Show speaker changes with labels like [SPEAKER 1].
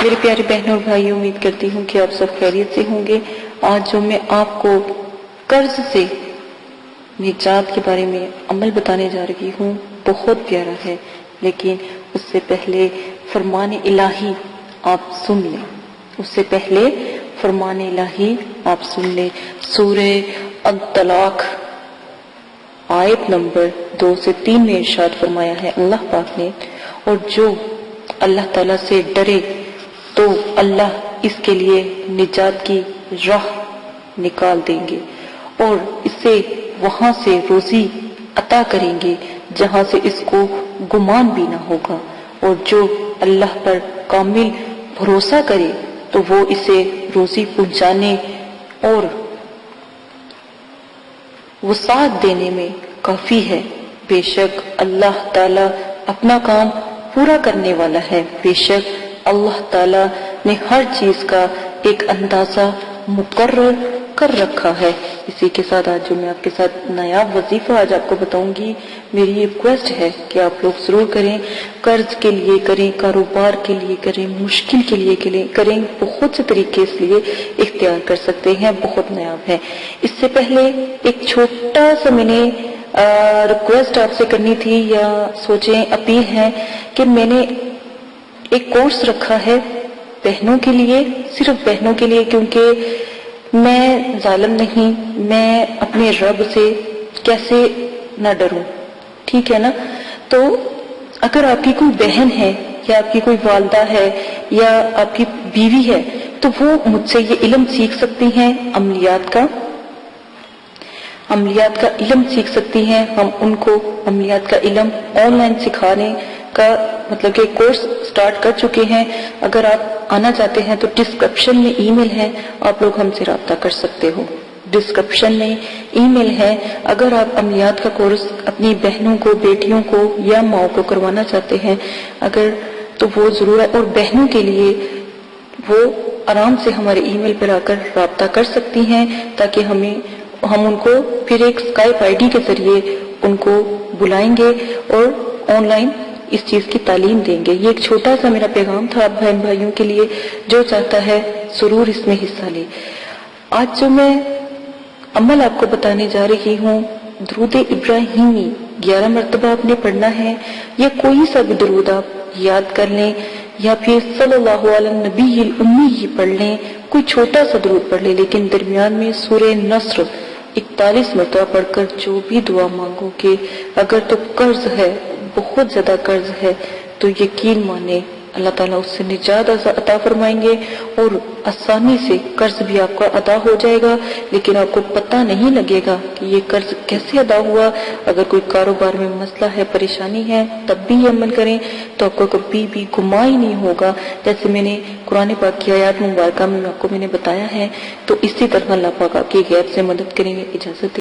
[SPEAKER 1] میرے پیارے بہنوں اور بھائیوں، امید کرتی ہوں کہ آپ سب خیریت سے ہوں گے۔ آج جو میں آپ کو قرض سے نجات کے بارے میں عمل بتانے جا رہی ہوں بہت پیارا ہے، لیکن اس سے پہلے فرمان الہی آپ سن لیں۔ اس سے پہلے فرمان الہی آپ سن لیں۔ سورہ الطلاق آیت نمبر 2 سے 3 میں ارشاد فرمایا ہے اللہ پاک نے، اور جو اللہ تعالیٰ سے ڈرے تو اللہ اس کے لیے نجات کی راہ نکال دیں گے اور اسے وہاں سے روزی عطا کریں گے جہاں سے اس کو گمان بھی نہ ہوگا، اور جو اللہ پر کامل بھروسہ کرے تو وہ اسے روزی پہنچانے اور وسعت دینے میں کافی ہے۔ بے شک اللہ تعالیٰ اپنا کام پورا کرنے والا ہے۔ بے شک اللہ تعالیٰ نے ہر چیز کا ایک اندازہ مقرر کر رکھا ہے۔ اسی کے ساتھ آج جو میں آپ کے ساتھ نایاب وظیفہ آج آپ کو بتاؤں گی، میری یہ ریکویسٹ ہے کہ آپ لوگ ضرور کریں۔ قرض کے لیے کریں، کاروبار کے لیے کریں، مشکل کے لیے کریں، بہت سے طریقے اس لیے اختیار کر سکتے ہیں، بہت نایاب ہے۔ اس سے پہلے ایک چھوٹا سا میں نے ریکویسٹ آپ سے کرنی تھی، یا سوچیں اپیل ہے کہ میں نے ایک کورس رکھا ہے بہنوں کے لیے، صرف بہنوں کے لیے، کیونکہ میں ظالم نہیں، میں اپنے رب سے کیسے نہ ڈروں، ٹھیک ہے نا؟ تو اگر آپ کی کوئی بہن ہے یا آپ کی کوئی والدہ ہے یا آپ کی بیوی ہے تو وہ مجھ سے یہ علم سیکھ سکتی ہیں، عملیات کا علم سیکھ سکتی ہیں۔ ہم ان کو عملیات کا علم آن لائن سکھانے کا مطلب کہ کورس سٹارٹ کر چکے ہیں۔ اگر آپ آنا چاہتے ہیں تو ڈسکرپشن میں ای میل ہے، آپ لوگ ہم سے رابطہ کر سکتے ہو، ڈسکرپشن میں ای میل ہے۔ اگر آپ عملیات کا کورس اپنی بہنوں کو، بیٹیوں کو یا ماؤں کو کروانا چاہتے ہیں اگر تو وہ ضرور ہے، اور بہنوں کے لیے وہ آرام سے ہمارے ای میل پر آ کر رابطہ کر سکتی ہیں، تاکہ ہم ان کو پھر ایک اسکائپ آئی ڈی کے ذریعے ان کو بلائیں گے اور آن لائن اس چیز کی تعلیم دیں گے۔ یہ ایک چھوٹا سا میرا پیغام تھا آپ بہن بھائیوں کے لیے، جو چاہتا ہے ضرور اس میں حصہ لے۔ آج جو میں عمل آپ کو بتانے جا رہی ہوں، درود ابراہیمی 11 مرتبہ آپ نے پڑھنا ہے، یا کوئی سا بھی درود آپ یاد کر لیں، یا پھر صلی اللہ علیہ نبی الامی ہی پڑھ لیں، کوئی چھوٹا سا درود پڑھ لیں، لیکن درمیان میں سورہ نصر 41 مرتبہ پڑھ کر جو بھی دعا مانگو گے، اگر تو قرض ہے، بہت زیادہ قرض ہے، تو یقین مانے اللہ تعالیٰ اس سے نجات عطا فرمائیں گے، اور آسانی سے قرض بھی آپ کا ادا ہو جائے گا، لیکن آپ کو پتہ نہیں لگے گا کہ یہ قرض کیسے ادا ہوا۔ اگر کوئی کاروبار میں مسئلہ ہے، پریشانی ہے، تب بھی یہ عمل کریں تو آپ کو کبھی بھی گماں ہی نہیں ہوگا۔ جیسے میں نے قرآن پاک کی آیات مبارکہ میں آپ کو بتایا ہے، تو اسی طرح اللہ پاک آپ کی غیب سے مدد کریں گے۔ اجازت